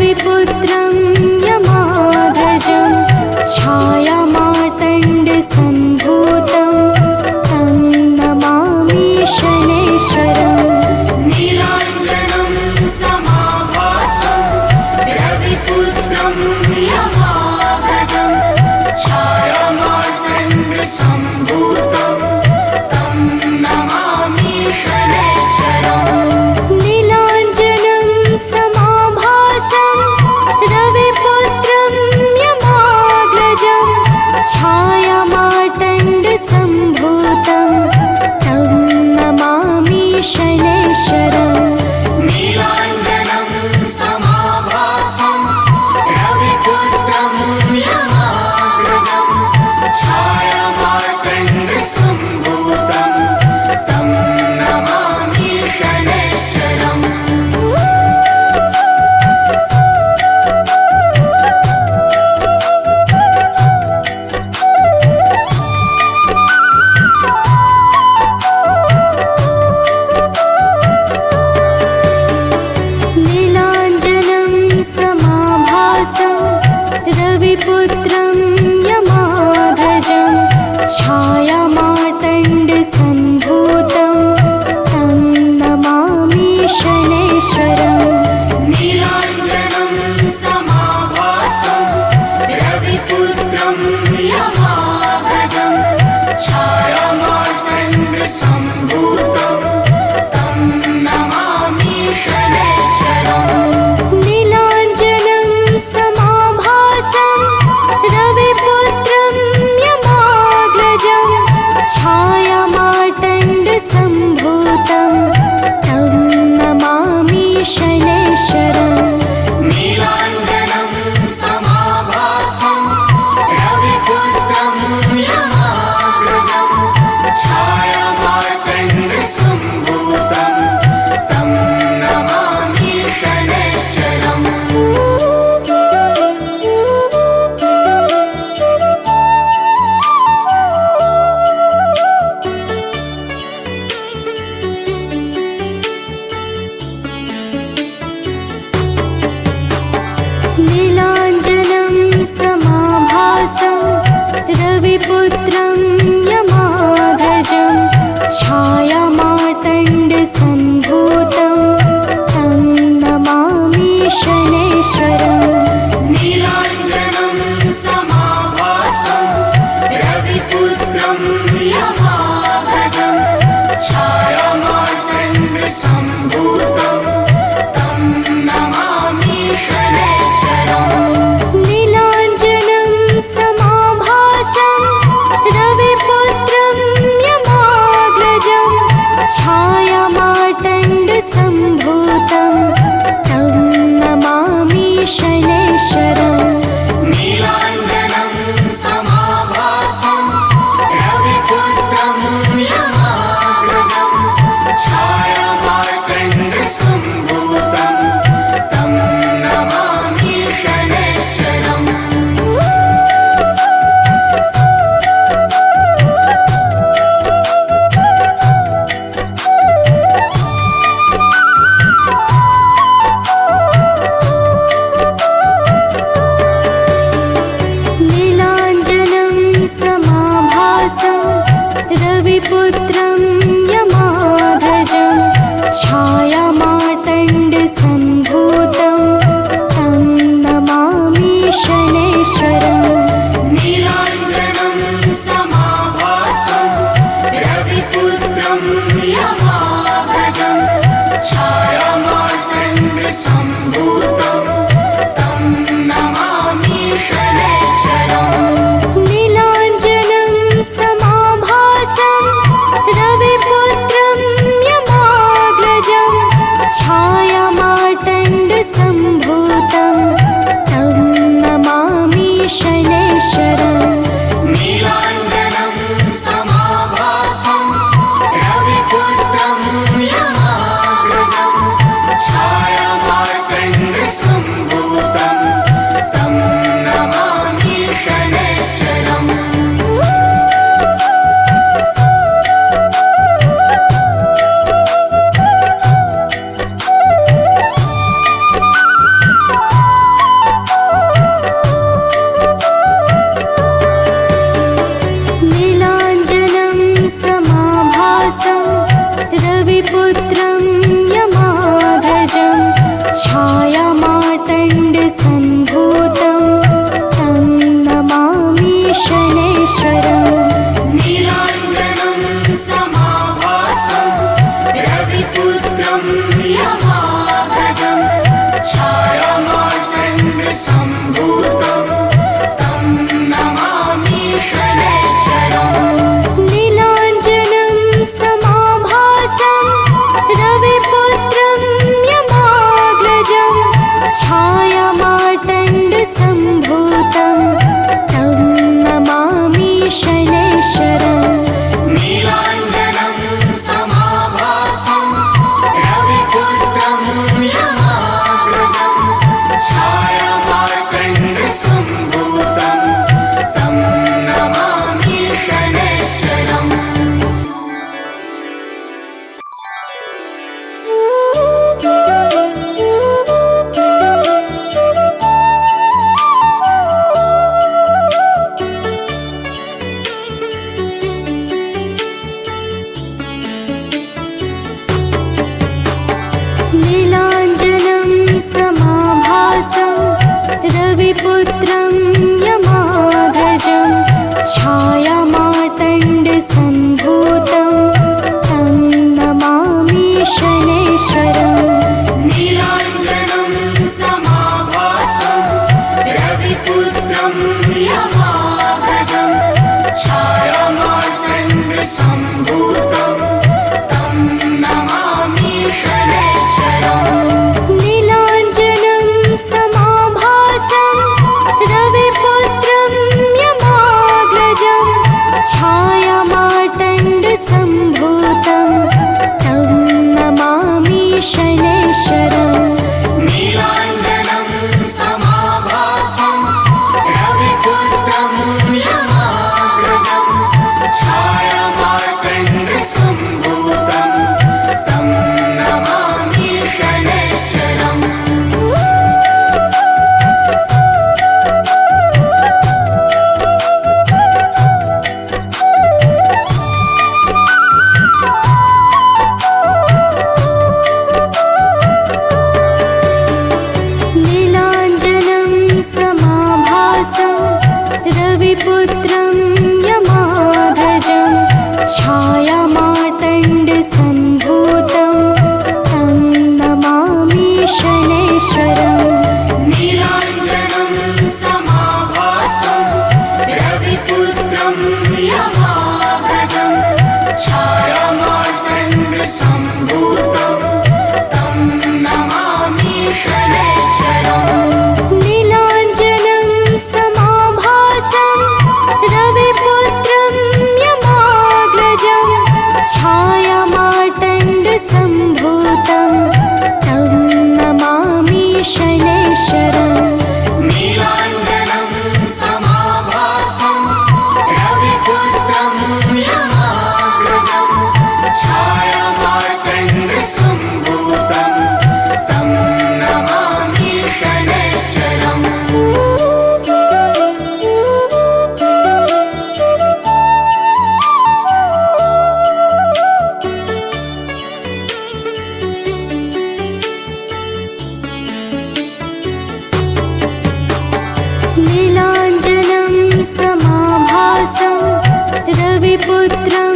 रविपुत्रं यमाग्रजं छायामार्तण्डसम्भूतं तं नमामि शनैश्वरम्। नीलाञ्जनं समाभासं रविपुत्रं यमाग्रजं छायामार्तण्डसम्भूतं तं नमामि शनैश्वरम्। नीलाञ्जनं समाभासं रविपुत्रं यमाग्रजं छायामार्तण्डसम्भूतं तं नमामि शनैश्वरम्। नीलाञ्जनं समाभासं रविपुत्रं यमाग्रजं छायामार्तण्डसम्भूतं तं नमामि शनैश्वरम्। नीलाञ्जनं समाभासं रविपुत्रं यमाग्रजं छायामार्तण्डसम्भूतं तं नमामि शनैश्वरम्। नीलाञ्जनं समाभासं रविपुत्रं यमाग्रजं छायामार्तण्डसम्भूतं तं नमामि शनैश्वरम्। नीलाञ्जनं समाभासं रविपुत्रं यमाग्रजं छायामार्तण्डसम्भूतं तं नमामि शनैश्वरम्। नीलाञ्जनं समाभासं रविपुत्रं यमाग्रजं छायामार्तण्डसम्भूतं तं नमामि शनैश्वरम्। नीलाञ्जनं समाभासं रविपुत्रं यमाग्रजं छायामार्तण्डसम्भूतं तं नमामि शनैश्वरम्। नीलाञ्जनं समाभासं रविपुत्रं यमाग्रजं छायामार्तण्डसम्भूतं तं नमामि शनैश्वरम्। नीलाञ्जनं समाभासं रविपुत्रं यमाग्रजं छायामार्तण्डसम्भूतं तं नमामि शनैश्वरम्। नीलाञ्जनं समाभासं रविपुत्रं यमाग्रजं छायामार्तण्डसम्भूतं तं नमामि शनैश्वरम्। नीलाञ्जनं समाभासं रविपुत्रं यमाग्रजं छायामार्तण्डसम्भूतं तं नमामि शनैश्वरम्। नीलाञ्जनं समाभासं रविपुत्रं यमाग्रजं छायामार्तण्डसम्भूतं तं नमामि शनैश्वरम्। नीलाञ्जनं समाभासं रविपुत्रं यमाग्रजं सम्भूतं तं नमामि शनैश्चरम् नीलाञ्जनं समाभासं रविपुत्रं यमाग्रजं छायामार्तण्डसम्भूतं तं नमामि शनैश्चरम् नीलाञ्जनं समाभासं रविपुत्रं यमाग्रजं छायामार्तण्डसम्भूतं तं नमामि शनैश्चरम् नीलाञ्जनं समाभासं रविपुत्रं यमाग्रजं छायामार्तण्डसम्भूतं तं नमामि शनैश्चरम् नीलाञ्जनं समाभासं रविपुत्रं यमाग्रजं छायामार्तण्डसम्भूतं तं नमामि शनैश्चरम् नीलाञ्जनं समाभासं रविपुत्रं यमाग्रजं छायामार्तण्डसम्भूतं तं नमामि शनैश्चरम् नीलाञ्जनं समाभासं रविपुत्रं यमाग्रजं छायामार्तण्डसम्भूतं तं नमामि शनैश्चरम् नीलाञ्जनं समाभासं रविपुत्रं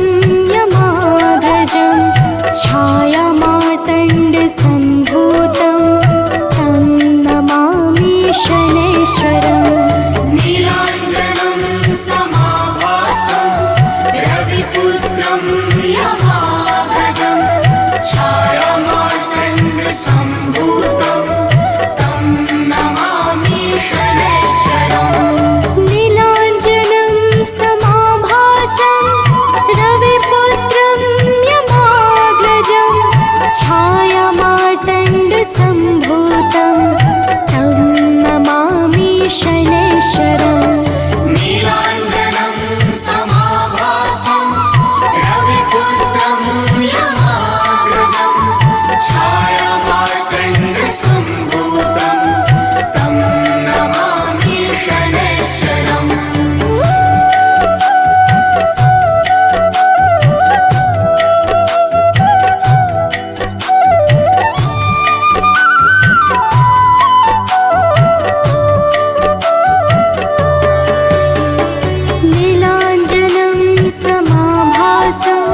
यमाग्रजं छायामार्तण्डसम्भूतं तं नमामि शनैश्चरम् नीलाञ्जनं समाभासं रविपुत्रं यमाग्रजं छायामार्तण्डसम्भूतं तं नमामि शनैश्चरम् नीलाञ्जनं समाभासं रविपुत्रं यमाग्रजं छायामार्तण्डसम्भूतं तं नमामि शनैश्चरम् नीलाञ्जनं समाभासं रविपुत्रं यमाग्रजं छायामार्तण्डसम्भूतं तं नमामि शनैश्चरम् नीलाञ्जनं समाभासं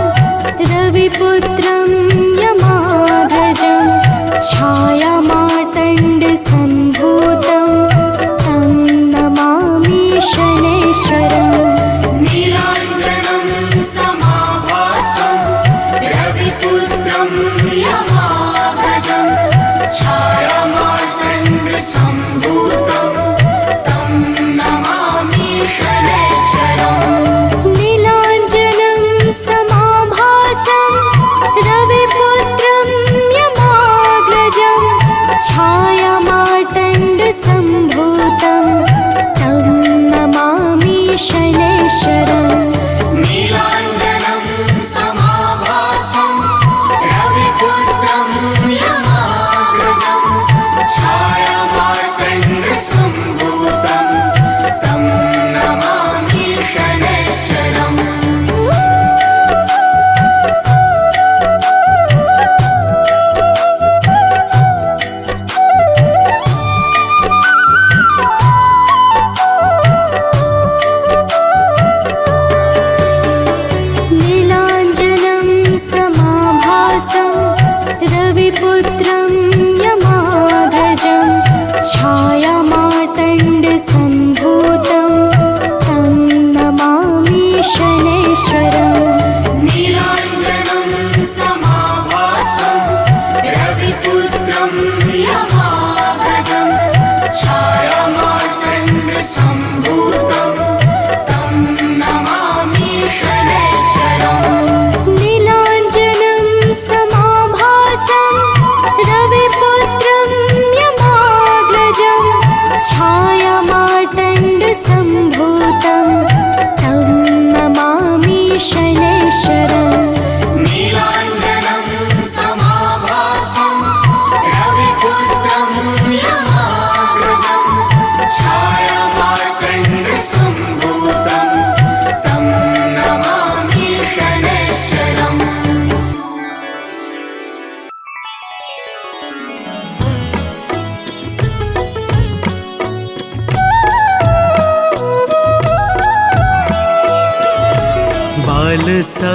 रविपुत्रं यमाग्रजं छायामार्तण्डसम्भूतं तं नमामि शनैश्चरम् नीलाञ्जनं समाभासं रविपुत्रं यमाग्रजं छायामार्तण्डसम्भूतं तं नमामि शनैश्चरम् नीलाञ्जनं समाभासं रविपुत्रं यमाग्रजं छायामार्तण्डसम्भूतं तं नमामि शनैश्चरम् नीलाञ्जनं समाभासं रविपुत्रं यमाग्रजं छायामार्तण्डसम्भूतं तं नमामि शनैश्चरम्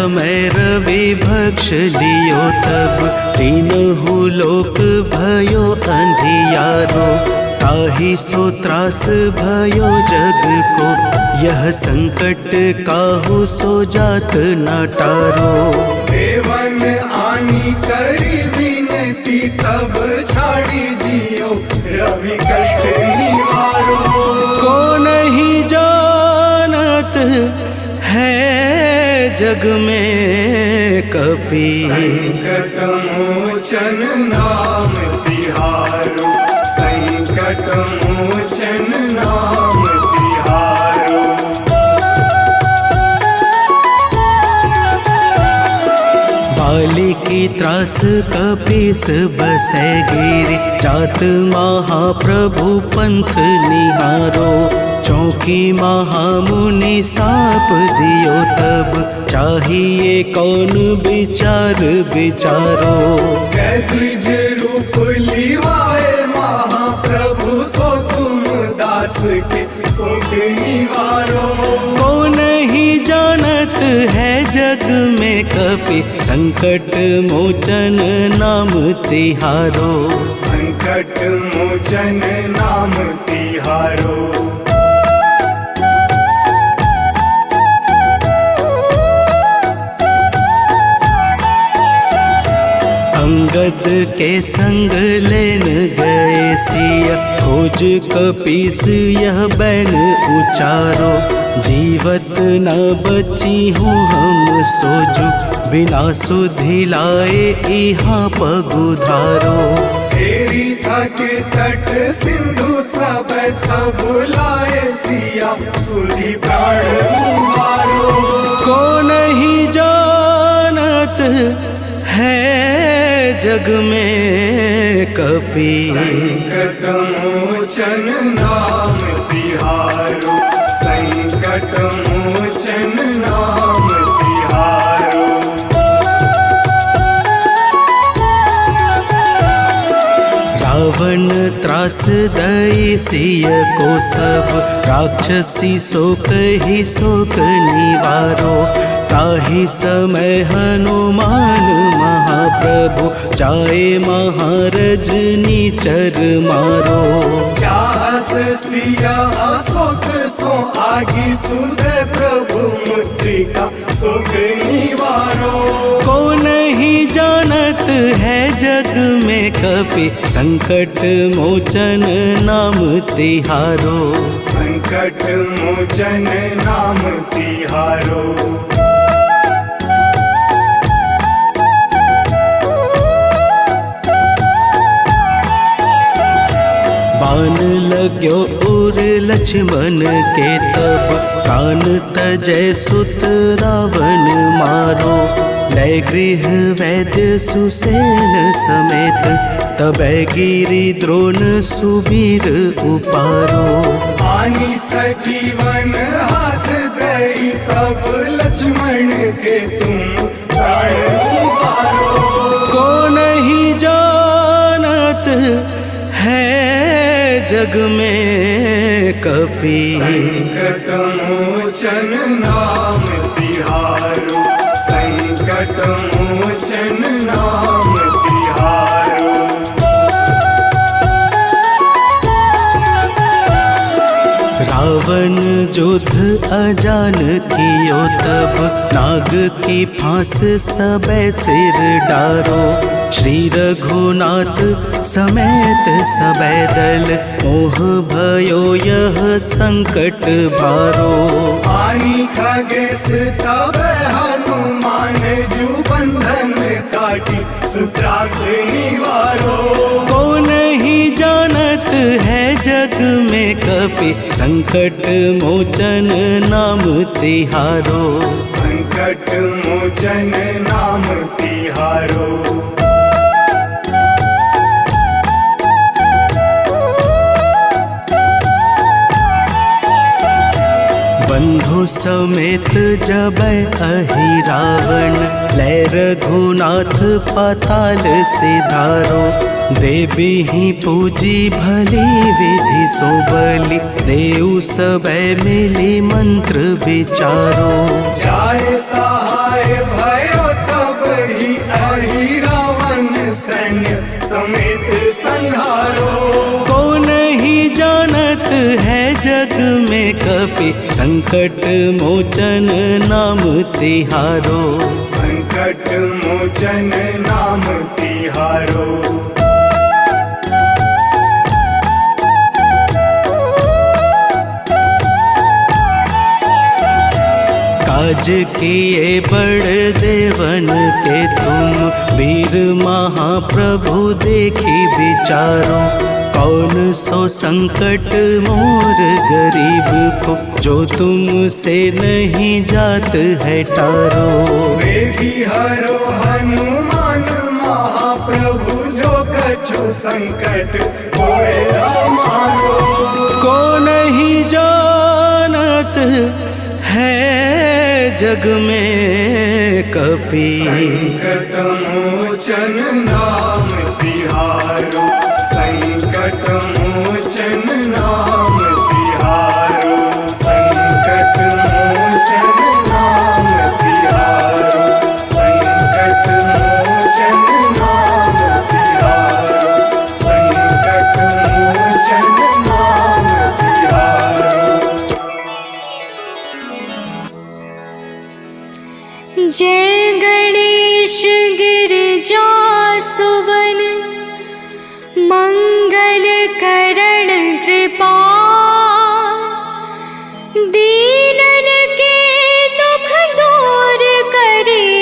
समय रवि भक्ष लियो तब तीनहु लोक भयो अंधियारो। ताहि सो त्रास भयो जग को यह संकट काहू सो जात न टारो। देवन आनी करी विनती तब छाड़ी दियो रवि कष्ट निवारो। को नहीं जानत है जग में कपि संकट मोचन नाम तिहारो। संकट मोचन नाम तिहारो। बाली की त्रास कपीस बसै गिरि। जात महाप्रभु पंथ निहारो। चौकी महामुनि साप दियो तब चाहिए कौन विचार विचारो। द्विज रूप लिवाए महाप्रभु सो तुम दास के शोक निवारो। को नहीं जानत है जग में कपि संकट मोचन नाम तिहारो। संकट मोचन नाम तिहारो। अंगद के संग लेन गए सिया। खोज कपीस यह बैन उचारो। जीवत न बची हूँ हम सोजू बिना सुधि लाए यहाँ पगुधारो। तेरी थक तट सिंधु सब तब बुलाए सिया सुधि प्राण उबारो। को नहीं जानत है जग में कपि संकट मोचन नाम तिहारो। संकट मोचन नाम तिहारो। रावण त्रास दई सिय को सब राक्षसी शोक ही शोक निवारो। ताहि समय हनुमान महाप्रभु जाए महारज नीचर मारो। चाहत सिया अशोक सो आगी सुंदर प्रभु मुद्रिका शोक निवारो। को नहीं जानत है जग में कपि संकट मोचन नाम तिहारो। संकट मोचन नाम तिहारो। बाण लाग्यो उर लक्ष्मण के तब प्राण तजय सुत रावण मारो। लय गृह वैद्य सुसेन समेत तबै गिरि द्रोण सुबीर उपारो। आनी सजीवन हाथ दई तब लक्ष्मण के तुम प्राण उबारो। को नहीं जानत है जग में कपि संकट मोचन नाम तिहारो। संकट मोचन नाम तिहारो। रावण युद्ध अजान कियो तब नाग की फांस सबे सिर डारो। श्री रघुनाथ समेत सबे दल मोह भयो यह संकट भारो। आनी खगेश तब हनुमान जू बंधन काटी सुत्रास निवारो। को नहीं जानत है जग में कपि संकट मोचन नाम तिहारो। संकट मोचन नाम तिहारो। बंधु समेत समेत जबै अहि रावण, लै रघुनाथ पाताल सिधारो। देवी ही पूजी भली विधि सो बलि, देऊ सबे मिली मंत्र विचारो। जाय सहाय भयो तब ही अहि रावण सैन्य समेत संहारो। को नहीं जानत है जग में कपि, संकट मोचन नाम तिहारो। संकट मोचन नाम तिहारो। काज किए बड़ देवन के तुम, वीर महाप्रभु देखी विचारो। कौन सो संकट मोर गरीब को, जो तुमसे नहीं जात है टारो। वेगी हरो हनुमान महाप्रभु, जो कछु संकट होए हमारो। को नहीं जानत है जग में कपि, संकट मोचन नाम तिहारो। संकट मोचन नाम तिहारो। संकट मोचन नाम तिहारो। संकट मोचन नाम तिहारो। संकट मोचन नाम तिहारो। जय गणेश गिरिजा सुवन, मंगल करण कृपा। दीनन के दुख दूर करे,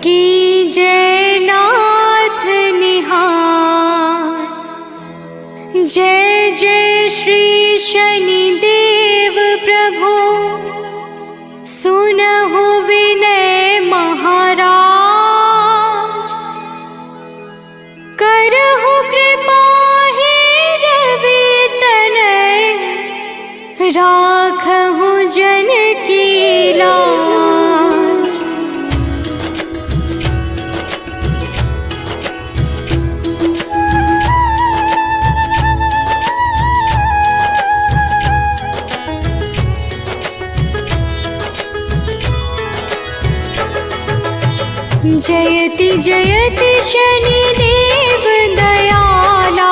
की जय नाथ निहार। जय जय श्री शनिदेव प्रभु, सुनहु विनय महाराज। करहु कृपा हे रवि तनय, राखहु जन की लाज। जयति जयति शनिदेव दयाला,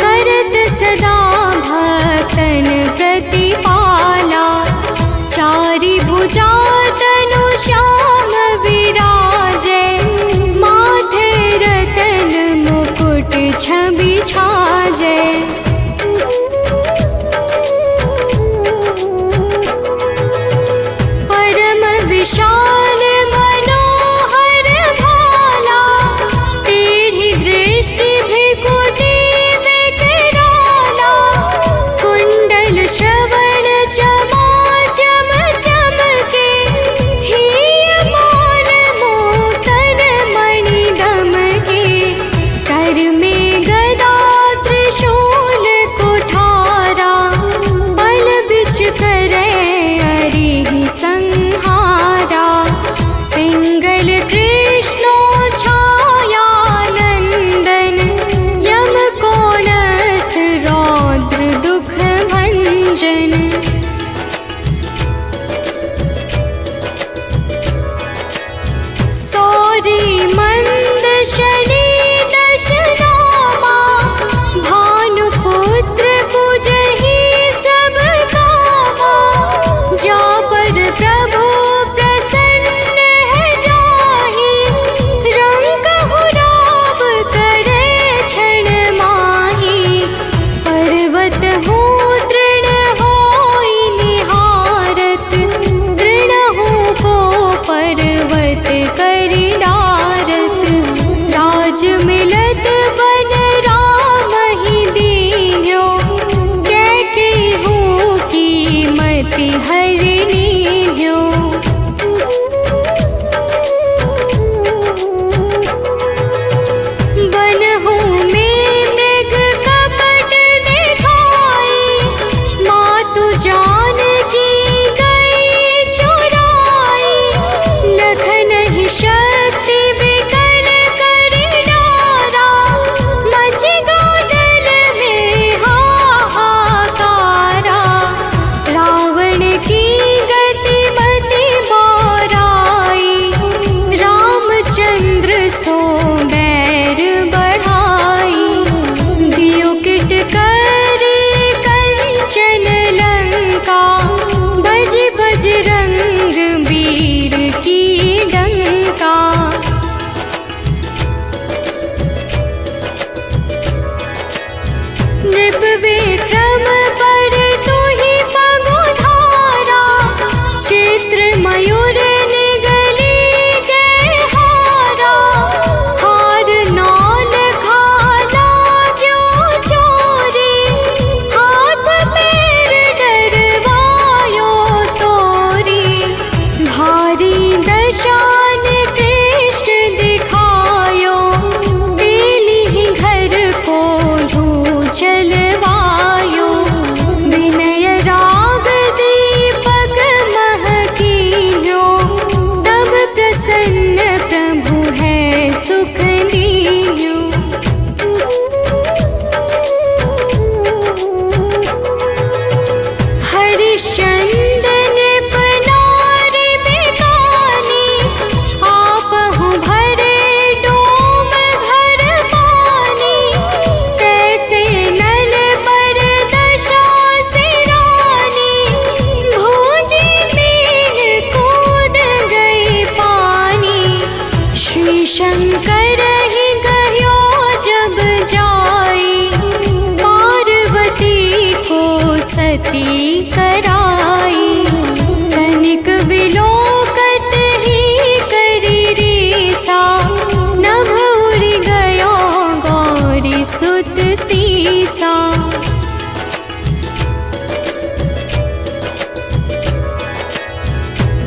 करत सदा भक्तन प्रतिपाला। चारि भुजा तनु श्याम विराजे, माथे रतन मुकुट छवि छाजे। परम विशाल मनोहर भाला, है सुख दीन्यु। हरिश्चंद्र नृपनारि बिकानी, आपहु भरे डोम भर पानी। तैसे नल पर दशा सिरानी, भूजी मीन कूद गई पानी। श्री शंकर ही गयो जब जाई, पार्वती को सती कराई। तनिक विलोकत ही करी रीसा, नभ उड़ि गयो गौरी सुत सीसा।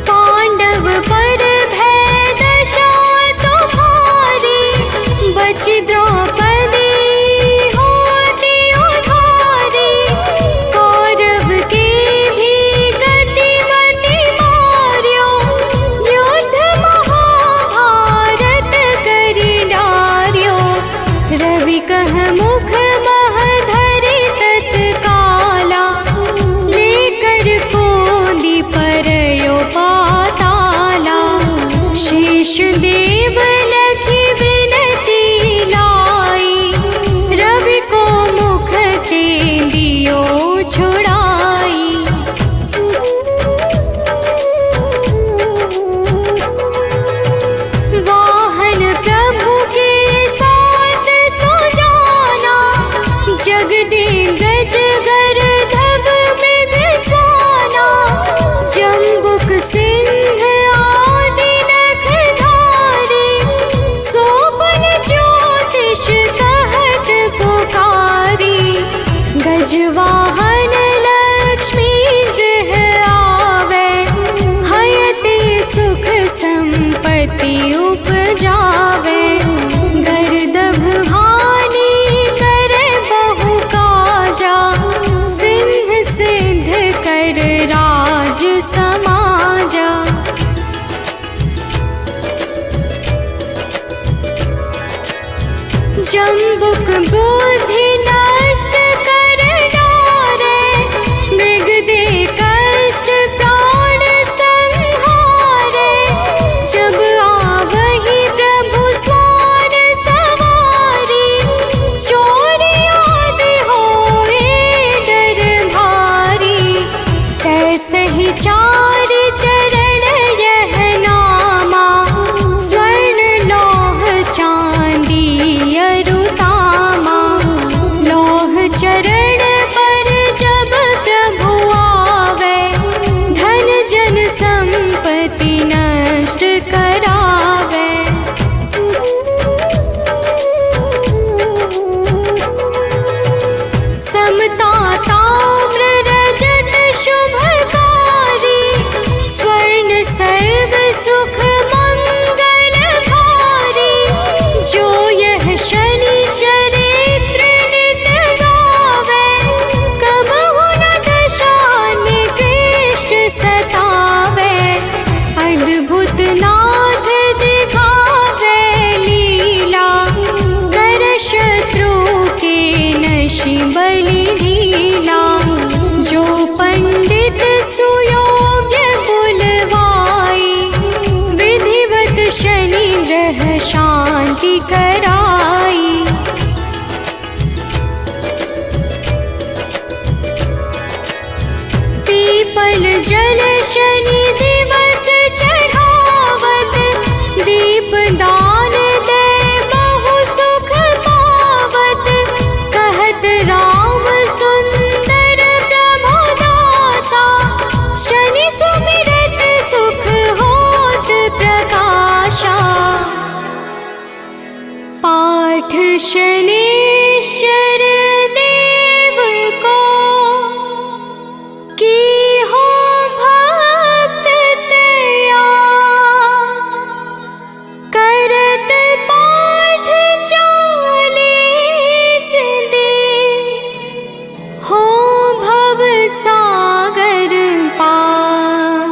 पांडव पर भय दशा तुम्हारी, बचि द्रौपदी होती उधारी। कौरव की भी गति मति मार्यो, युद्ध महाभारत करि डार्यो। रवि कह मुख मह धरि तत्काला, लेकर कोंदी परयो पाताला। शेष देव लखि विनती लाई, रवि को मुख ते दियो छुड़ाई। वाहन प्रभु के साथ सुजाना, जगदिग्गज गर्दभ मृग स्वाना। जम्बुक सिंह आदि नखधारी, सोपन ज्योतिष कहत पुकारी। गजवाहन लक्ष्मी गृह आवे, हयते सुख संपत्ति उपजावे। गर्दभ हानि करे बहु काजा, सिंह सिद्ध कर राज समाजा। जम्बुक बुद्धि नष्ट कर डारे, मृग दे कष्ट प्राण संहारे। जब आवहि प्रभु स्वार सवारी, चोरी आदि होए डर भारी। तैसे ही चार चरण यह नामा, स्वर्ण लौह चांदी अरुतामा। लौह चरण पर जब प्रभु आवे, धन जन संपत्ति नष्ट करावे। समता ताम्र रजत शुभकारी, स्वर्ण सर्व सुख मंगल भारी। जो यह शनि चरित्र नित गावे, कबहु न दशा निकृष्ट सतावे। अद्भुत नाथ दिखावे लीला, कर शत्रु के नशि बलि लीला। जो पंडित सुयोग्य बुलवाई, विधिवत शनि ग्रह शांति कराई। पीपल जल शनि दिवस चढ़ावत, दीप दान दे बहु सुख पावत। कहत राम सुंदर प्रभुदासा, शनि सुमिरत सुख होत प्रकाशा। पाठ शनिश्चर देव को, की हो भक्त तया। करत पाठ 40 दिन, हो भव सागर पार।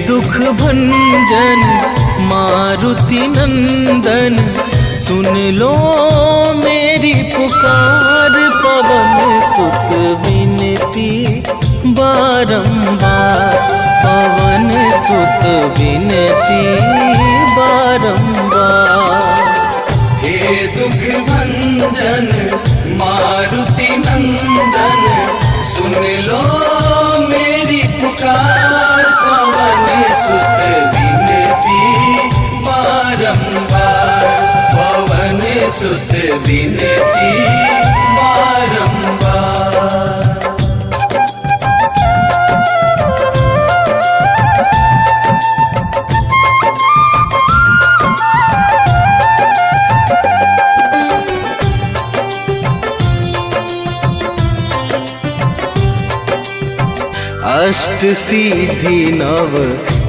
दुख भंजन मारुति नंदन, सुन लो मेरी पुकार। पवन सुत विनती बारंबार, पवन सुत विनती बारंबार। हे दुख भंजन मारुति नंदन, सुन लो मेरी पुकार। पवन सुत विनती बारंबार, पवन सुत विनती बारंबार। अष्ट सिद्धि नव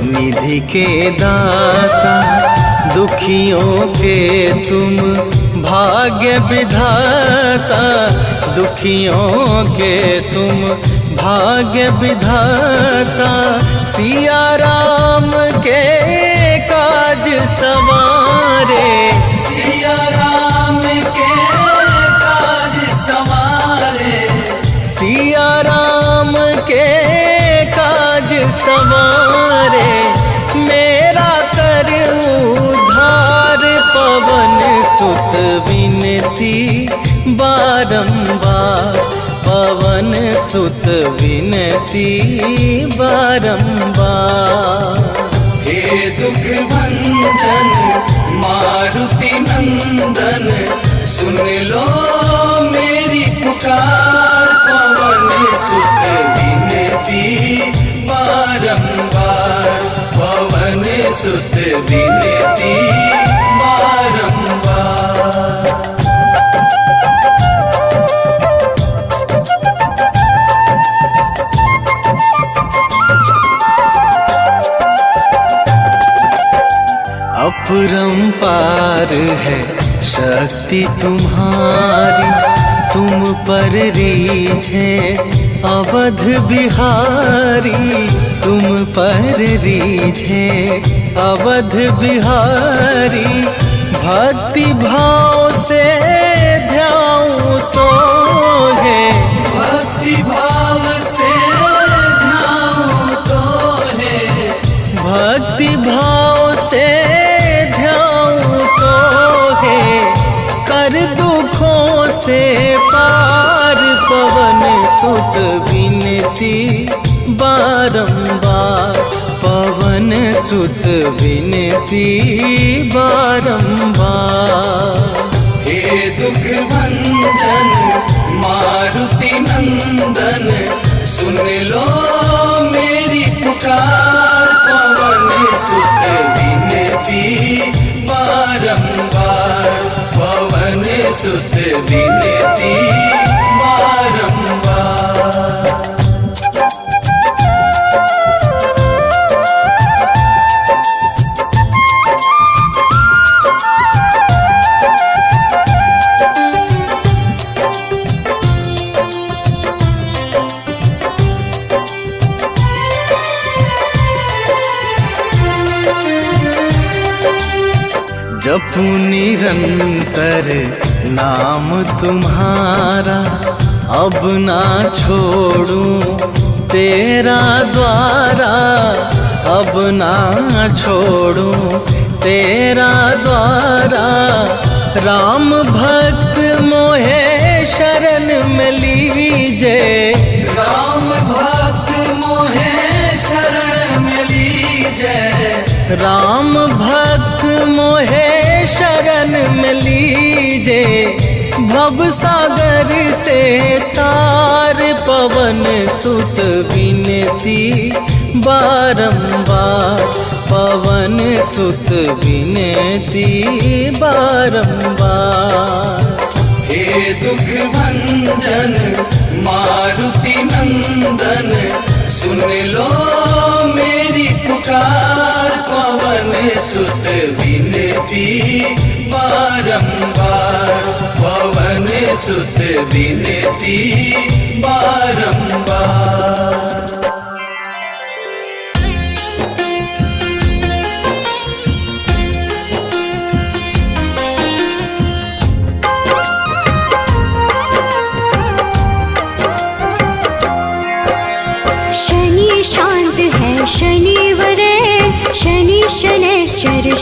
निधि के दाता, दुखियों के तुम भाग्य विधाता। दुखियों के तुम भाग्य विधाता, सिया राम के काज सवारे। सिया राम के काज सवारे, सिया राम के काज सवारे। मेरा कर उद्धार, पवन सुत विनती बारंबार, पवन सुत विनती बारंबार। हे दुख भंजन मारुति नंदन, सुन लो मेरी पुकार। पवन सुत विनती बारंबार, पवन सुत विनती बारंबार। अपरंपार है शक्ति तुम्हारी, तुम पर रीझे अवध बिहारी। तुम पर रीझे अवध बिहारी, भक्ति भाव से ध्याऊं तो है। भक्ति भाव से ध्याऊं तो है, भक्ति भाव से ध्याऊं तो है। कर दुखों से पार, पवन सुत विनती बारंबार, पवन सुत विनती बारंबार। हे दुख भंजन मारुति नंदन, सुन लो मेरी पुकार। पवन सुत विनती बारंबार, पवन सुत विनती बारंबार। जपू निरंतर नाम तुम्हारा, अब ना छोड़ूं तेरा द्वारा। अब ना छोड़ूं तेरा द्वारा। राम भक्त मोहे शरण में लीजे, राम भक्त मोहे शरण में लीजे। राम भक्त मोहे शरण में लीजे। भव सागर से तार, पवन सुत विनती बारंबार, पवन सुत विनती बारंबार। हे दुख भंजन मारुति नंदन, सुन लो मेरी पुकार। पवन सुत विनती बारंबार, पवन सुत विनती बारंबार।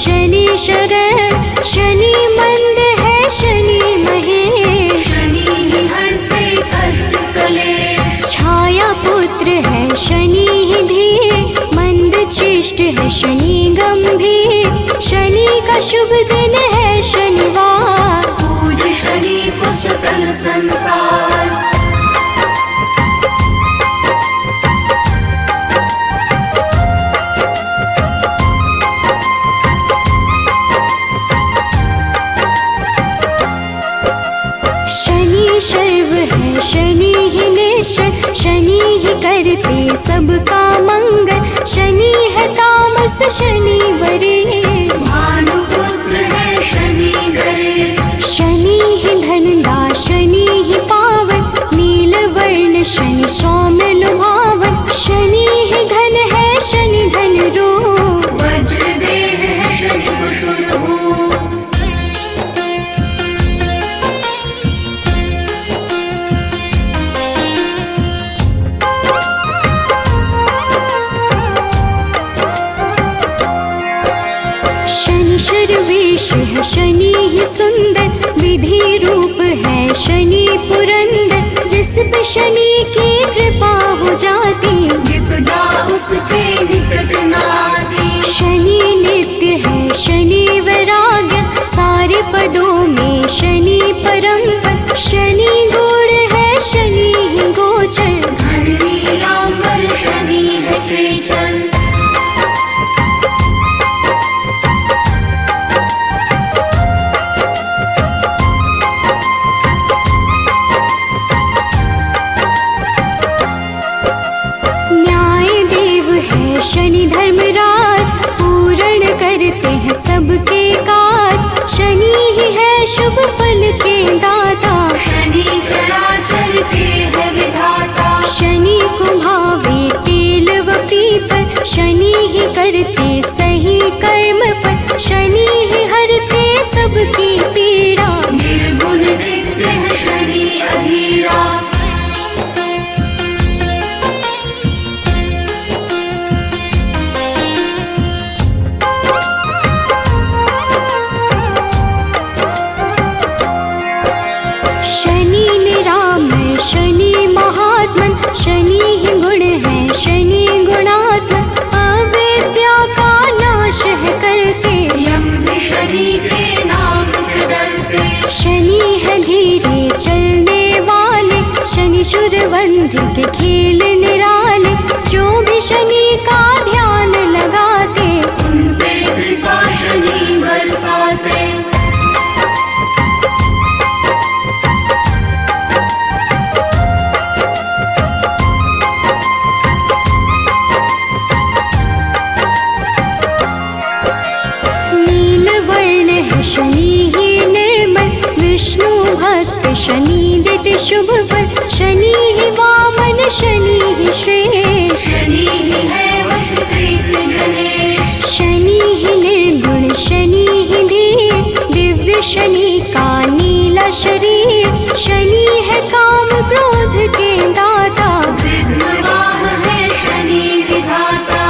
शनिश्चर शनि मंद है शनि महेश। शनि ही हरते कष्ट कलेश। छाया पुत्र है शनि ही धीर, मंद चिष्ट है शनि गंभीर। शनि का शुभ दिन है शनिवार, पूज शनि को सकल संसार। शनि शर्व है शनि ही निश्चल, शनि ही करते सबका मंगल। शनि है तामस शनि वरेश, भानुपुत्र है शनि गणेश। शनि ही धनदा शनि ही पावन, नील वर्ण शनि सौम्य लुभावन। शनि ही धन है शनि धन रूप, वज्र देह है शनि कुशल भूप। शनि शर्वेश है शनि ही सुंदर, विधि रूप है शनि पुरंदर। जिस पे शनि की कृपा हो जाती, विपदा उसके निकट न आती। शनि नित्य है शनि वैराग्य, सारे पदों में शनि परम पद। शनि गुण है शनि ही गोचर, धरनी रामर शनि है केचल। न्याय देव है शनि धर्मराज, पूर्ण करते हैं सबके काज। शनि ही है शुभ फल के दाता, शनि चराचर के है विधाता। शनि को भावे तेल व पीपल, शनि ही करते सही कर्म पर। शनि ही हरते सबकी पीड़ा, निर्गुण नित्य है शनि अधीरा। शनि निरामय शनि महात्मन, शनि ही गुण है शनि गुणात्मन। अविद्या का नाश है करते, यम भी शनि के नाम से डरते। शनि है धीरे चलने वाले, शनि शूरवंध के खेल निराले। जो भी शनि का ध्यान लगाते, उन पे कृपा शनि बरसाते। नील वर्ण है शनि ही निर्मल, विष्णु भक्त शनि देते शुभ फल। शनि ही वामन शनि ही श्रेष्ठ, शनि ही है वसुदेव गणेश। शनि ही निर्गुण शनि ही धीर, दिव्य शनि का नीला शरीर। शनि है काम क्रोध के दाता, विद्वाह है शनि विधाता।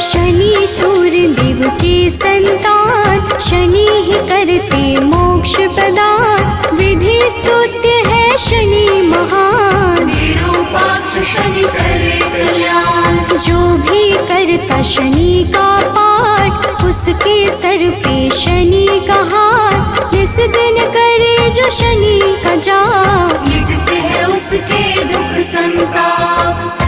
शनि सूर्य देव के संतान, शनि ही करते मोक्ष प्रदान। विधि स्तुत्य है शनि महान, विरूपाक्ष शनि करे कल्याण। जो भी करता शनि का पाठ, उसके सर पे शनि का हाथ। जिस दिन करे जो शनि का जाप, मिटते हैं उसके दुख संताप।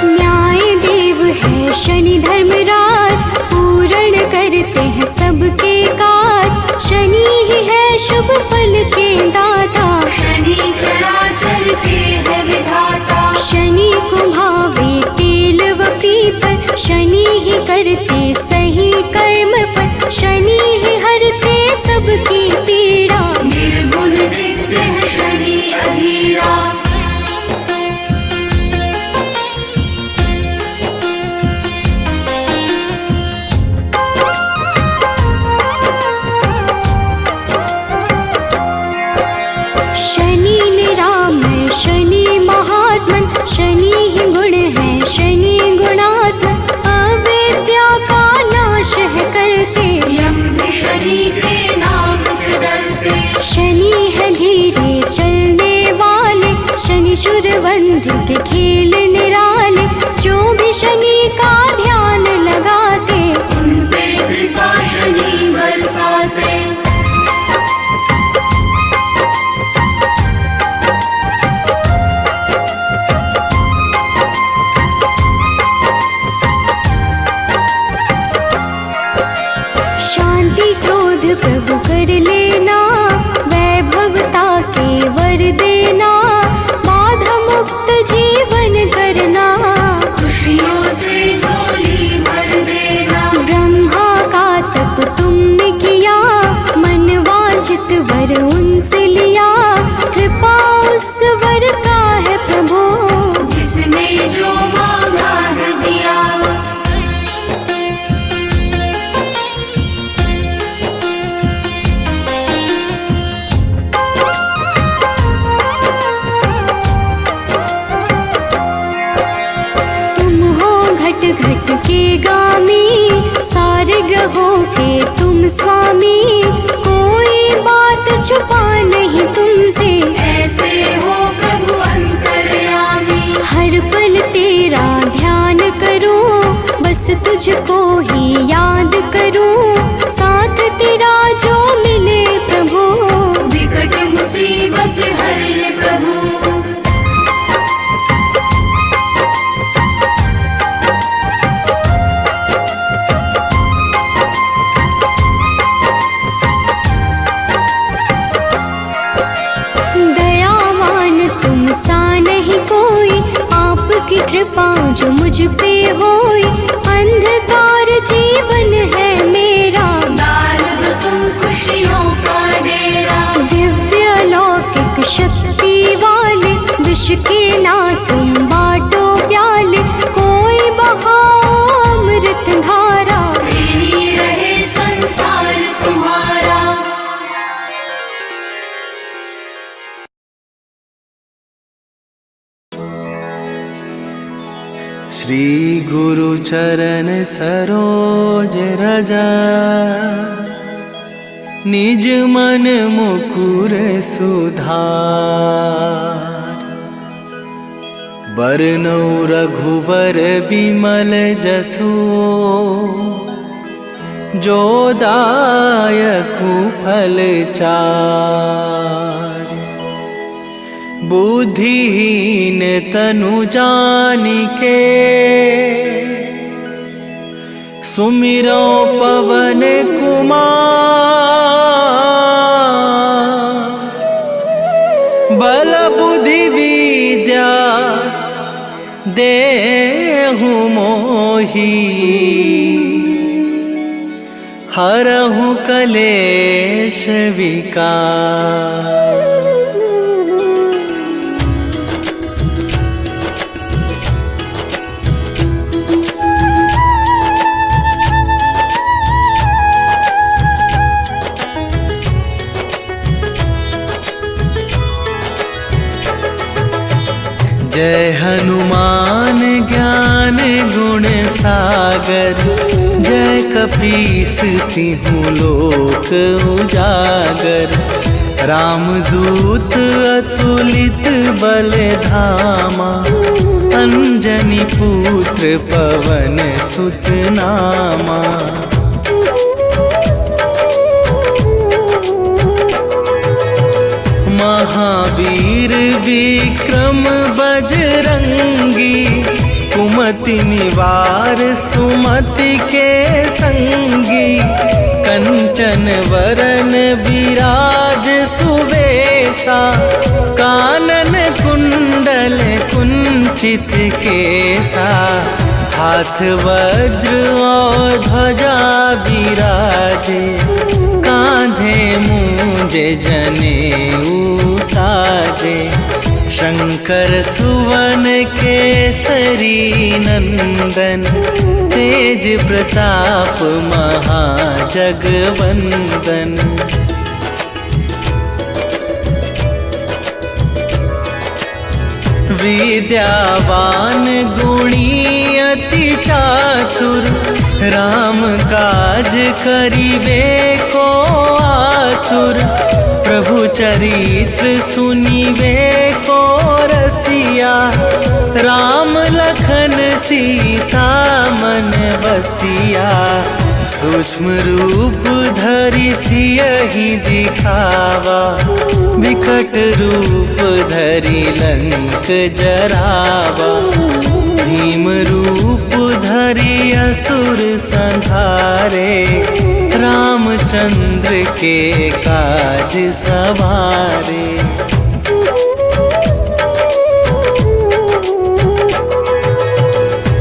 न्याय देव है शनि धर्मराज, पूर्ण करते हैं सबके काज। शनि ही है शुभ फल के दाता, शनि चराचर के है विधाता। शनि को भावे तेल व पीपल, शनि ही करते सही कर्म पर। शनि ही हरते सबकी पीड़ा, निर्गुण नित्य है शनि अधीरा। शनि निरामय शनि महात्मन, शनि ही गुण है शनि गुणात्मन, अविद्या का नाश है करते, यम भी शनि के नाम से डरते। शनि है धीरे चलने वाले, शनि शूरवंध के खेल निराले, जो भी शनि का ध्यान लगाते, उन पे कृपा शनि बरसाते। शांति क्रोध प्रभु कर लेना, वैभवता के वर देना, बाधा मुक्त जीवन करना, खुशियों से झोली भर देना। ब्रह्मा का तप तुमने किया, मन वांछित वर उनसे लिया, कृपा उस वर का है प्रभु, जिसने जो मांगा है दिया। घट के गामी, सारे ग्रहों के तुम स्वामी, कोई बात छुपा नहीं तुमसे, ऐसे हो प्रभु अंतर्यामी। हर पल तेरा ध्यान करूं, बस तुझको ही याद करूं, साथ तेरा जो मिले प्रभु, विकट मुसीबत हर ले प्रभु। की कृपा जो मुझ पे होई, अंधकार जीवन है मेरा, डाल दो तुम खुशियों का डेरा। दिव्य लौकिक शक्ति वाले, विष के ना तुम बाटो प्याले, कोई बहाओ अमृत धारा, ऋणी रहे संसार तुम्हारा। श्री गुरु चरण सरोज रजा, निज मन मुकुर सुधार, बरनौ रघुबर बिमल जसु, जो दायकु फल चार, बुद्धिहीन तनु जानिके, सुमिरो पवन कुमार, बल बुद्धि विद्या देहु मोहि, हरहु कलेश विकार। जय हनुमान ज्ञान गुण सागर, जय कपीस तिहु लोक उजागर, रामदूत अतुलित बल धामा, अंजनी पुत्र पवन सुत नामा, महावीर विक्रम बजरंगी, कुमति निवार सुमति के संगी, कंचन वरन विराज सुवेशा, कानन कुंडल कुंचित केसा, हाथ वज्र और ध्वजा विराजे, कांधे मूंज जनेऊ साजे। शंकर सुवन केसरी नंदन, तेज प्रताप महाजगवंदन। विद्यावान गुणी अति चातुर, राम काज करिबे को आतुर। प्रभु चरित्र सुनिबे को रसिया, राम लखन सीता मन बसिया। सूक्ष्म रूप धरि सियहि दिखावा, विकट रूप धरि लंक जरावा। भीम रूप धरि असुर संहारे, रामचंद्र के काज सवारे।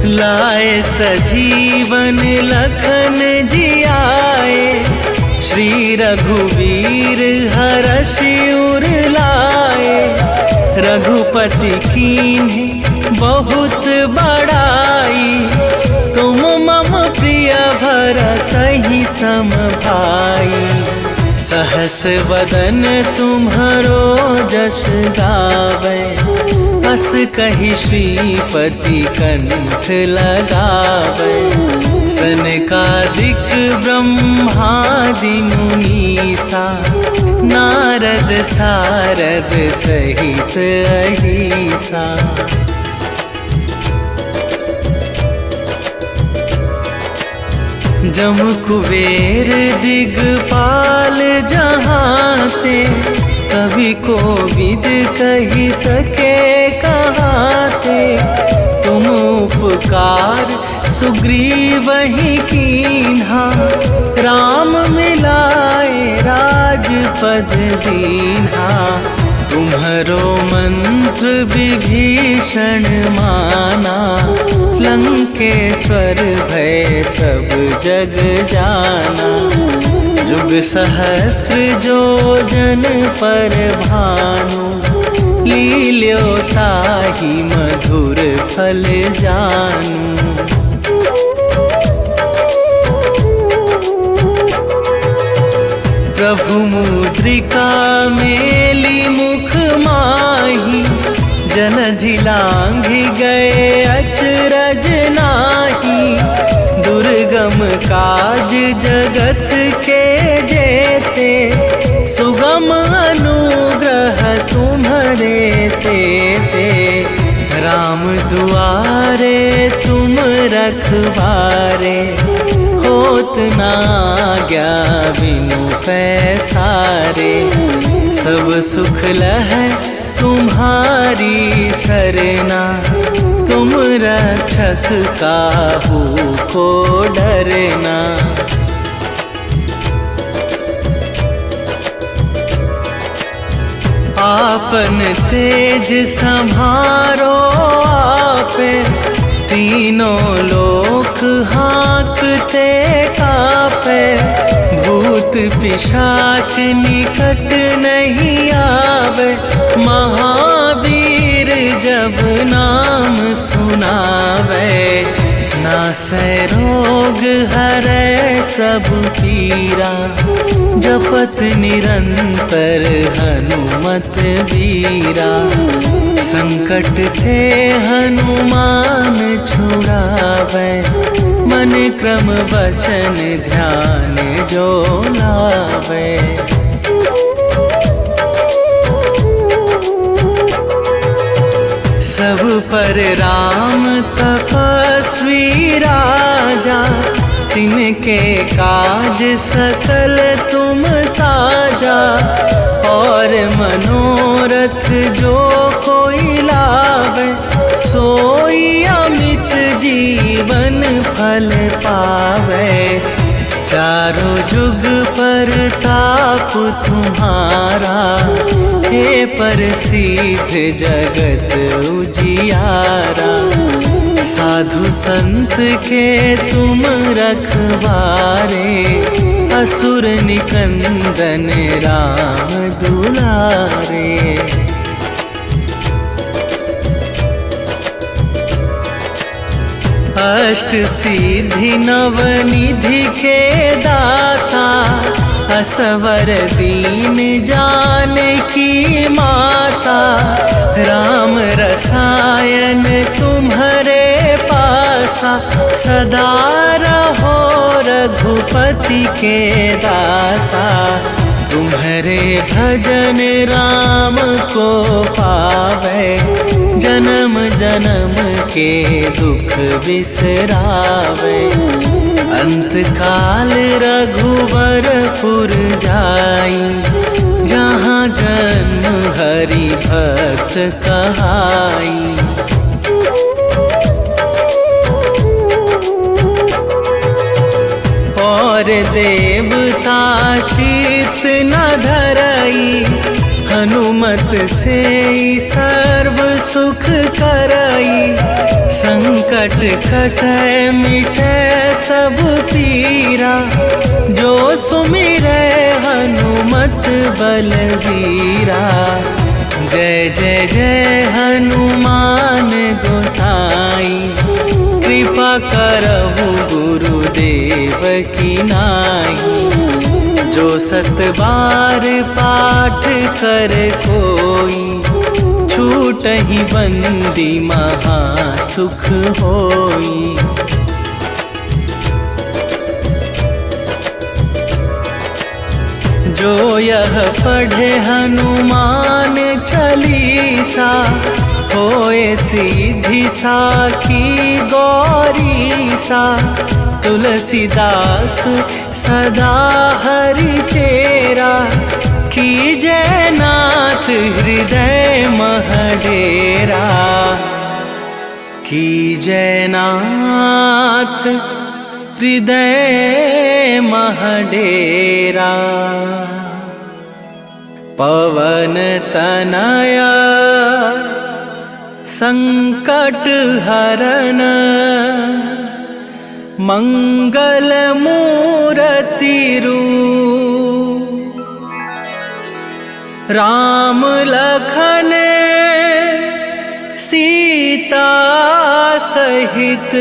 लाए सजीवन लखन जियाए, श्री रघुवीर हरषि उर लाए। रघुपति कीन्ही बहुत बड़ाई, तुम मम प्रिय भरतहि सम भाई। सहस वदन तुम्हरो जस गावे, अस कहि श्रीपति कंठ लगावे। सनकादिक ब्रह्मादि मुनीसा, नारद सारद सहित अहिसा। जम कुबेर दिगपाल जहाते, कवि कोविद कहि सके कहाते। तुम उपकार सुग्रीवहि कीन्हा, राम मिलाए राजपद दीन्हा। तुम्हरो मंत्र विभीषण माना, लंकेश्वर भय सब जग जाना। जुग सहस्त्र जो जन पर भानु, लील्यो ताहि मधुर फल जानू। प्रभु मुद्रिका मेली मुख माही, जलधि लांघि गए अचरज नाहि। दुर्गम काज जगत के जेते, सुगम अनुग्रह तुम्हरे तेते। राम दुआरे तुम रखवारे, होत न आज्ञा बिनु पैसारे। सब सुख लहै तुम्हारी सरना, तुम रक्षक काहू को डरना। आपन तेज संभारो आपे, तीनों लोक हाँकते कापे। भूत पिशाच निकट नहीं आवे, महावीर जब नाम सुनावे। नासै रोग हरै सब पीरा, जपत निरंतर हनुमत बीरा। संकट ते हनुमान छुड़ावे, मन क्रम वचन ध्यान जो लावे। सब पर राम तपस्वी राजा, तिनके काज सकल तुम साजा। और मनोरथ जो कोई लावे, सोई अमित जीवन फल पावे। चारों जुग पर ताप तुम्हारा, हे प्रसिद्ध जगत उजियारा। साधु संत के तुम रखवारे, असुर निकंदन राम दुलारे। अष्ट सिद्धि नवनिधि के दाता, असवर दीन जानकी माता। राम रसायन तुम्हारे पासा, सदा रहो रघुपति के दासा। तुम्हारे भजन राम को पावे, जन्म जन्म के दुख बिसरावे। अंत काल रघुवरपुर जाई, जहाँ जन्म हरि भक्त कहाई। और देवता चित न धरई, हनुमत से सर्व सुख करई। संकट कटै मिटै सब पीरा, जो सुमिरै हनुमत बलवीरा। जय जय जय हनुमान गोसाई, कृपा करहु गुरुदेव की नाई। जो सत बार पाठ कर कोई, छूटहि बंदी महा सुख होई। जो यह पढ़े हनुमान चालीसा, होए सिद्धि साखी गौरीसा। तुलसीदास सदा हरि चेरा, कीजय नाथ हृदय मह डेरा। कीजय नाथ हृदय मह डेरा। पवन तनया संकट हरन, मंगल मूरति रूप। राम लखन सीता सहित,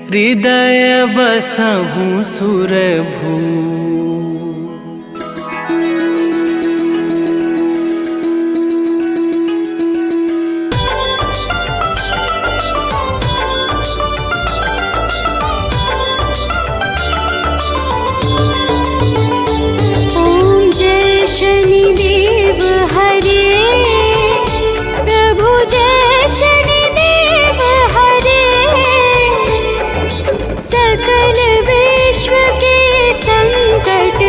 हृदय बसहु सुरभू। शनिदेव हरे, प्रभु जय शनिदेव हरे। सकल विश्व के संकट,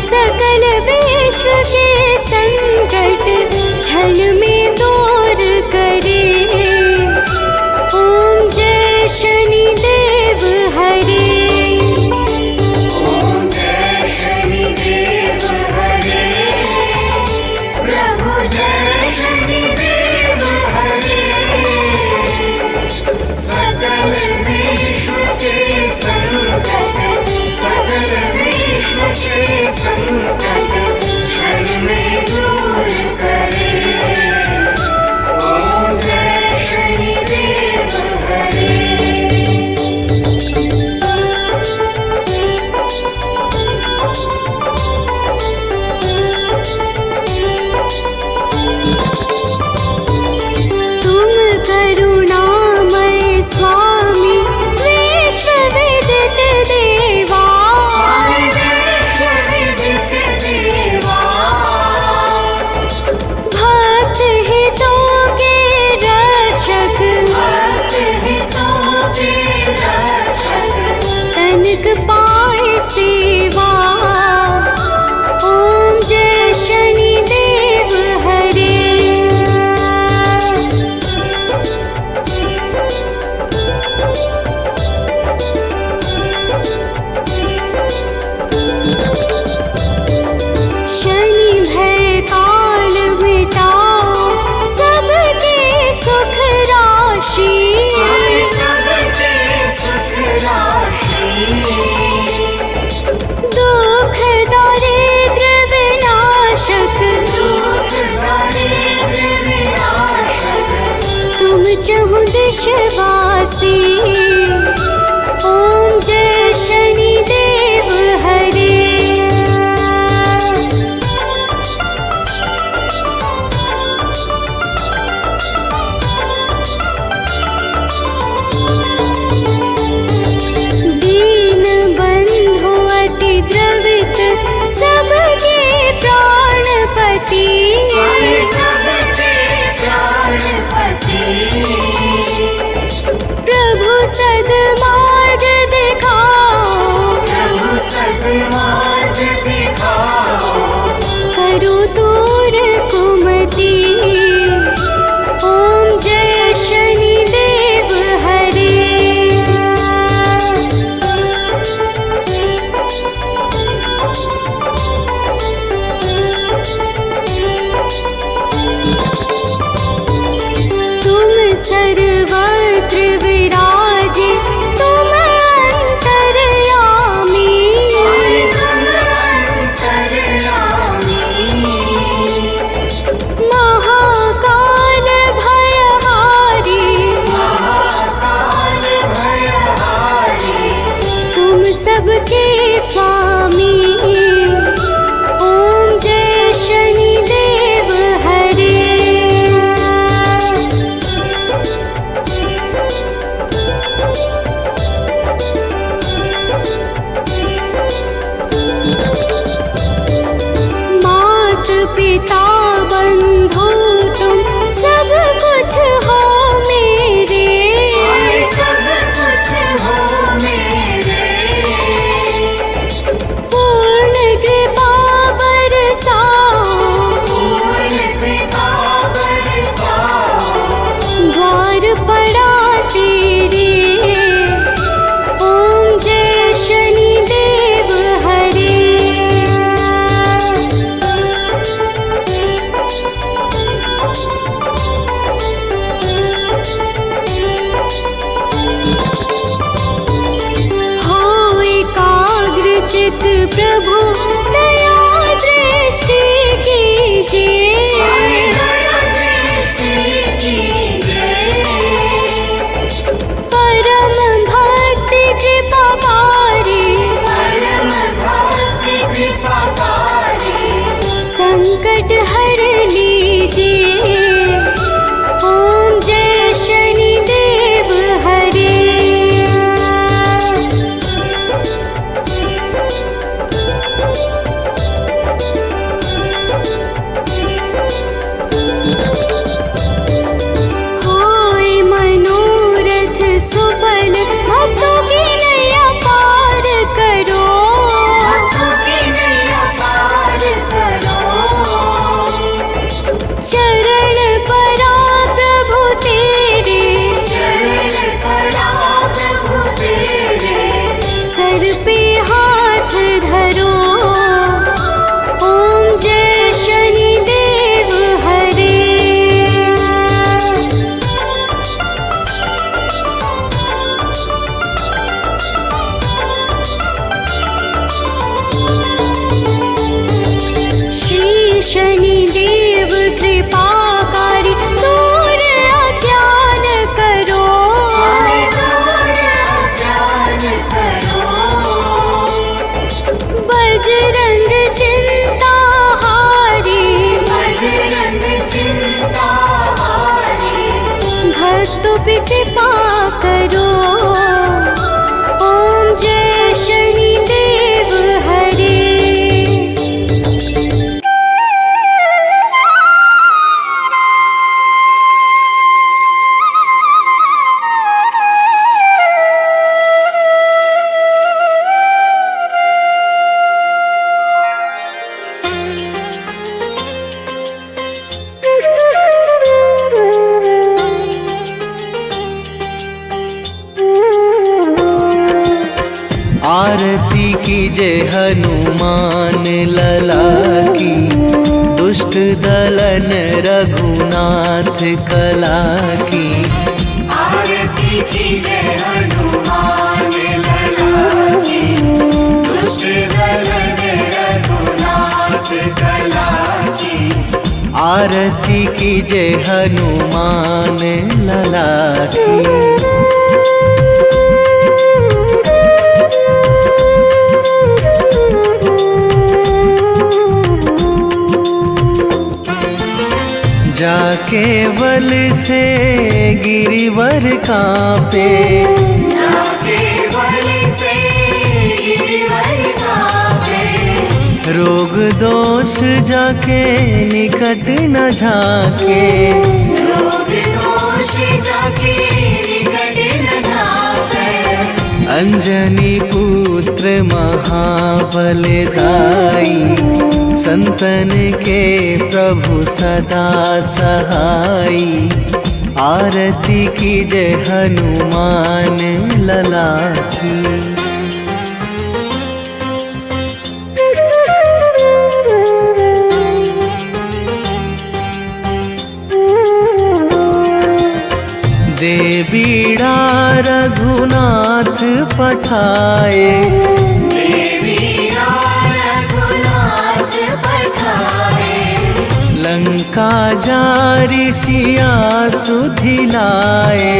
सकल विश्व के संकट, क्षण में दूर करे। ओम जय शनिदेव हरे। पाए सेवा। ओम जय शनिदेव हरे। शनि भय काल मिटाओ, सबके सुख राशि। सबके सुख राशि। दुख दारिद्र विनाशक, दुख दारिद्र विनाशक। तुम चहु दिशवासी, चिंता हारी। भक्तों पे कृपा करो, ओम जय शनिदेव हरे। आरती कीजय हनुमान लला की, दुष्ट दलन रघुनाथ कला की। आरती कीजय हनुमान लला की, दुष्ट दलन रघुनाथ कला की। आरती कीजय हनुमान लला की। जाके बल से गिरिवर कांपे, जाके बल से गिरिवर कांपे। रोग दोष जाके निकट न झाके, रोग दोष जाके निकट न जाके। अंजनी पुत्र महाबलदाई, संतन के प्रभु सदा सहाई। आरती कीजय हनुमान लला की। दे बीड़ा रघुनाथ पठाए, लंका जारी सिया सुधिलाए।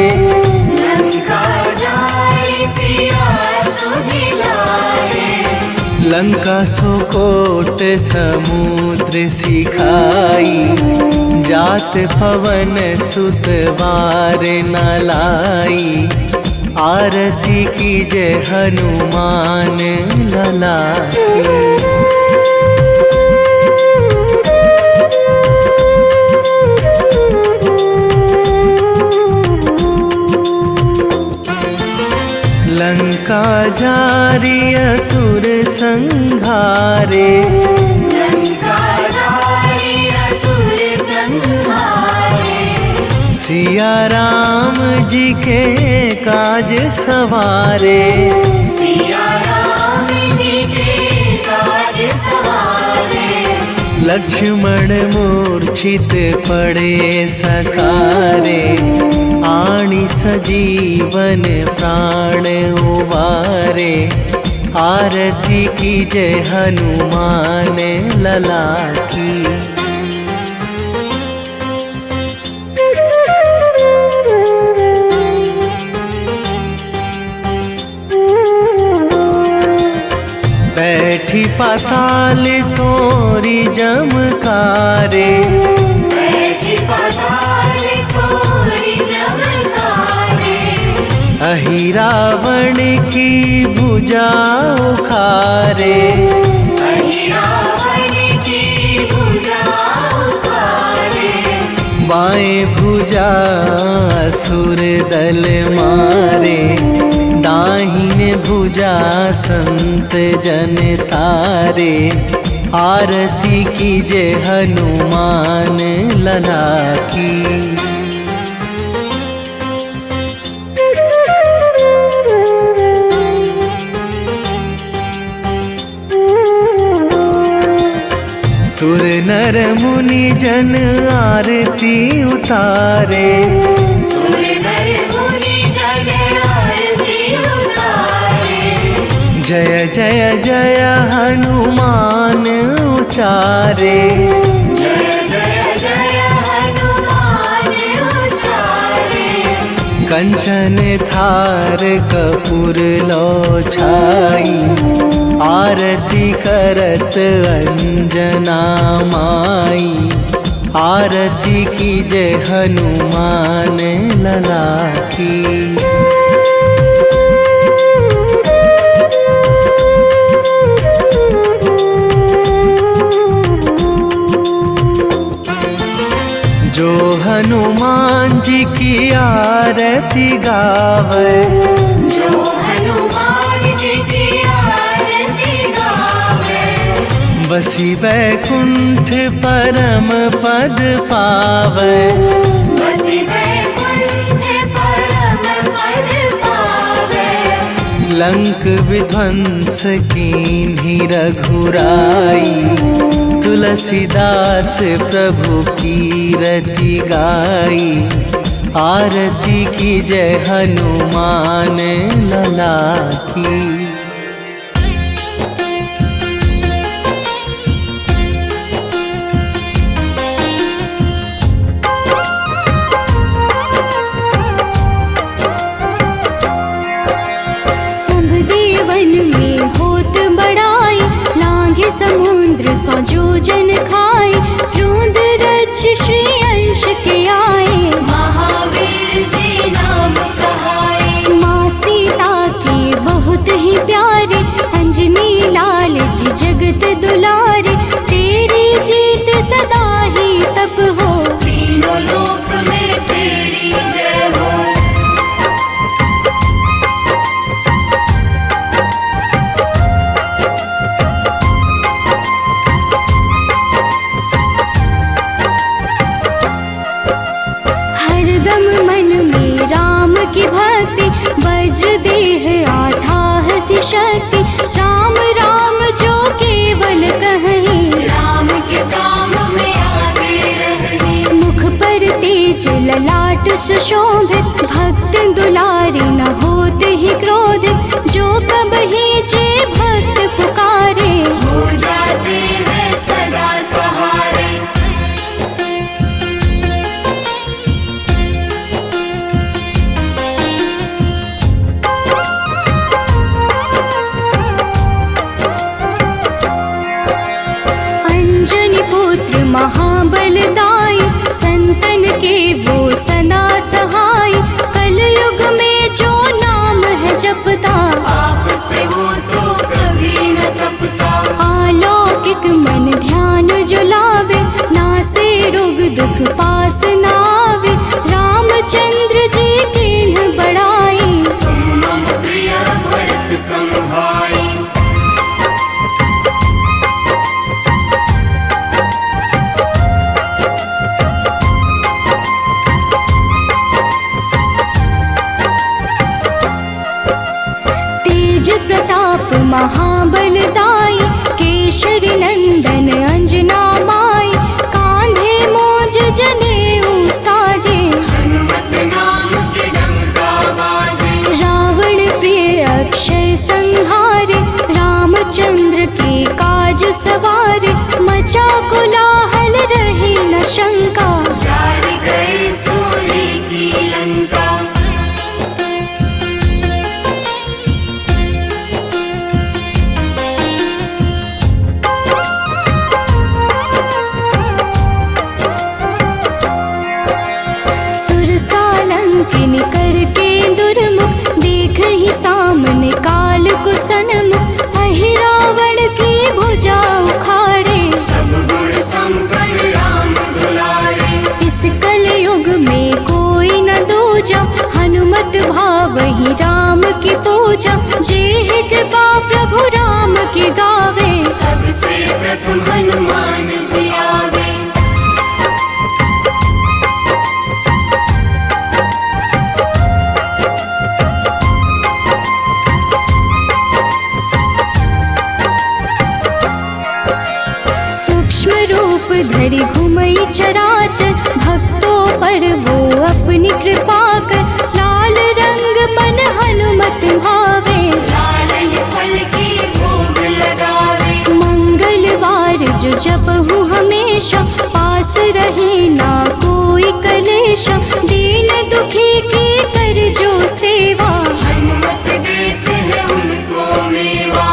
लंका सुकोट समुद्र सिखाई, जात पवन सुत बार न लाई। आरती कीजय हनुमान लला की। लंका जारी असुर संहारे, सिया राम जी के काज सवारे। सिया राम जी के काज सवारे। लक्ष्मण मूर्छित पड़े सकारे, आणी सजीवन प्राण उबारे। आरती कीजय हनुमान लला की। बैठी पाताल तोरी जमकारे, बैठी पाताल तोरी जमकारे। अहि रावण की भुजा उखारे, अहि रावण की भुजा उखारे। बाएं भुजा असुर दल मारे, दाहिने भुजा संत जन तारे। आरती कीजय हनुमान लला की। सुर नर मुनि जन आरती उतारे, सुर नर मुनि जन आरती उतारे। जय जय जय हनुमान उचारे, जय जय जय हनुमान उचारे। कंचन थार कपूर लो छाई, आरती करत अंजना माई। आरती कीजय हनुमान लला की। जो हनुमान जी की आरती गावे, जो हनुमान जी की आरती गावे, बसी वैकुंठ परम पद पावे। बसी वैकुंठ परम पद पावे, लंक विध्वंस कीन्ही रघुराई, तुलसीदास प्रभु की रति गाई। आरती कीजय हनुमान लला की। समुद्र सौ जोजन खाए, रोंद रज श्री अंश के आए। महावीर जी नाम कहाए, माँ सीता के बहुत ही प्यारे, अंजनी लाल जी जगत दुलारे। तेरी जीत सदा ही तप हो, तीनों लोक में तेरी जय हो। की भक्ति बज देह आधाह सी शक्ति। राम राम जो केवल कहें, राम के काम में आगे रहे। मुख पर तेज ललाट सुशोभित, भक्त दुलारी न होते ही क्रोधित। जो कबहि जे भक्त पुकारे, हो जाते हैं सदा सहारे। महाबलदाई, संतन के वो सदा सहाय। कलयुग में जो नाम है जपता, आपसे वो तो कभी न तपता। अलौकिक मन ध्यान जो लावे, नासे रोग दुख पास न आवे। रामचंद्र जी कीन्ह बड़ाई, तुम मम प्रिय भरत संभाई। प्रताप महाबलदाई, केशरी नंदन अंजना माई। कांधे मोज जनेऊ साजे, हनुमत नाम के डंका बाजे। रावण प्रिय अक्षय संहारे, रामचंद्र के काज सवारे। मचा कोलाहल रही न शंका, जारी गई सोने की लंका। करके दुर्मुख, देख ही सामने काल को सन्मुख। अहि रावण की भुजा उखाड़े, सब गुण संपन्न राम दुलारे। इस कलयुग में कोई न दूजा, हनुमत भावहि राम की पूजा। जे कृपा प्रभु राम की गावे, सबसे प्रथम हनुमान जी आवे। धरि घुमई चराचर, भक्तों पर वो अपनी कृपा कर। लाल रंग मन हनुमत भावे, लाल ही फल की भोग लगावे। मंगलवार जो जपहु हमेशा, पास रहे ना कोई कलेशा। दीन दुखी की कर जो सेवा, हनुमत देते हैं उनको मेवा।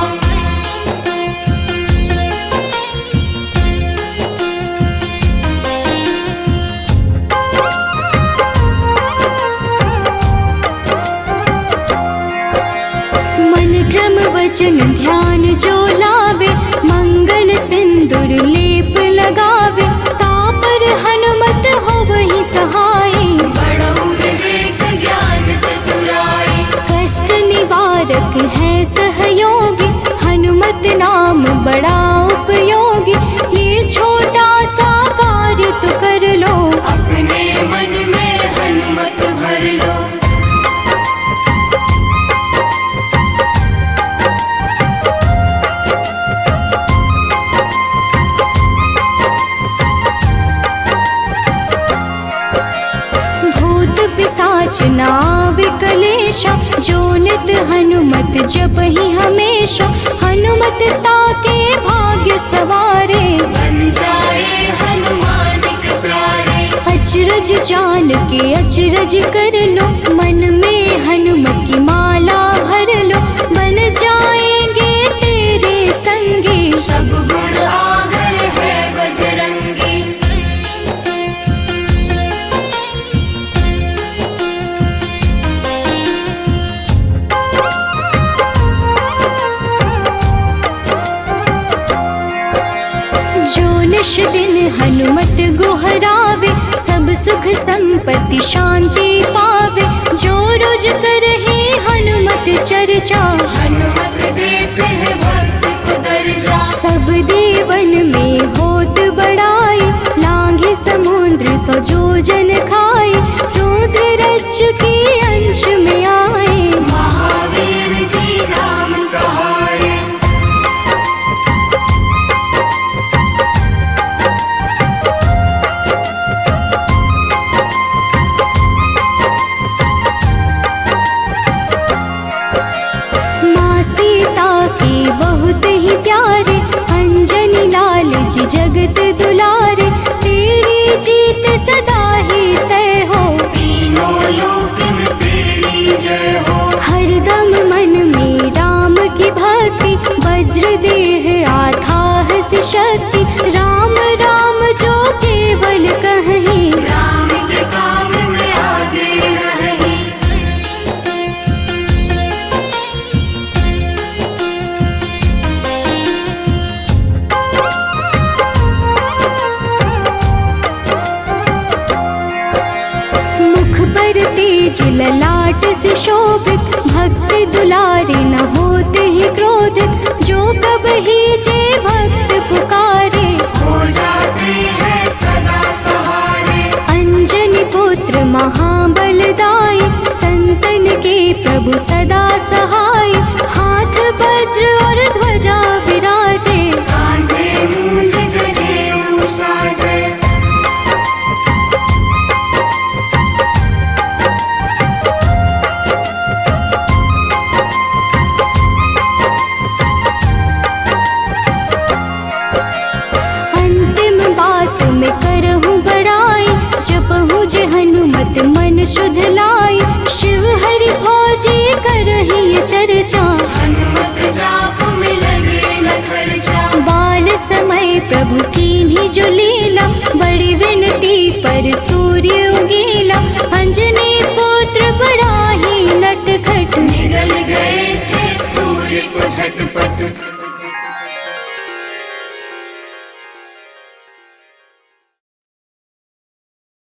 कुछ नाव कलेशा, जो नित हनुमत जपहि हमेशा। हनुमत ताके भाग्य सवारे, बन जाए हनुमान के प्यारे। अचरज जान के अचरज कर लो, मन में हनुमत की माला भर लो। बन जाएंगे तेरे संगी, सब गुण आगर है बजरंगी। जो निश दिन हनुमत गोहरावे, सब सुख संपत्ति शांति पावे। जो रोज करहे हनुमत चर्चा, हनुमत देते हैं भक्त को दर्जा। सब देवन में होत बड़ाई, लांघे समुद्र सौ जोजन खाए। रुद्र रज्जु के अंश में आए, महावीर जी नाम कहाए। माँ सीता के बहुत ही प्यारे, अंजनी लाल जी जगत दुलारे। तेरी जीत सदा ही तय हो, तीनों लोक में तेरी जय हो। हरदम मन में राम की भक्ति, वज्र देह आधार से शक्ति। राम राम जो केवल कहीं, राम के काम में आगे रही। मुख पर तेज ललाट से शोभित, भक्त दुलारे न होते ही क्रोधित। जो कब ही जे भक्त पुकारे, हो जाते हैं सदा सहारे। अंजनी पुत्र महाबलदाई, संतन के प्रभु सदा सहाय। हाथ वज्र और ध्वजा विराजे, कांधे मूंज जनेऊ साजे। अंतिम बात में करहूँ बड़ाई, जपहूँ जे हनुमत मन शुद्ध लाई। शिव हरि फौजी करहि ये चर्चा, हनुमत जाप में लगे न खर्चा। बाल समय प्रभु कीन्ही जो लीला, बड़ी विनती पर सूर्य उगेला। अंजनी पुत्र बड़ा ही नटखट, निगल गए थे सूर्य को झटपट।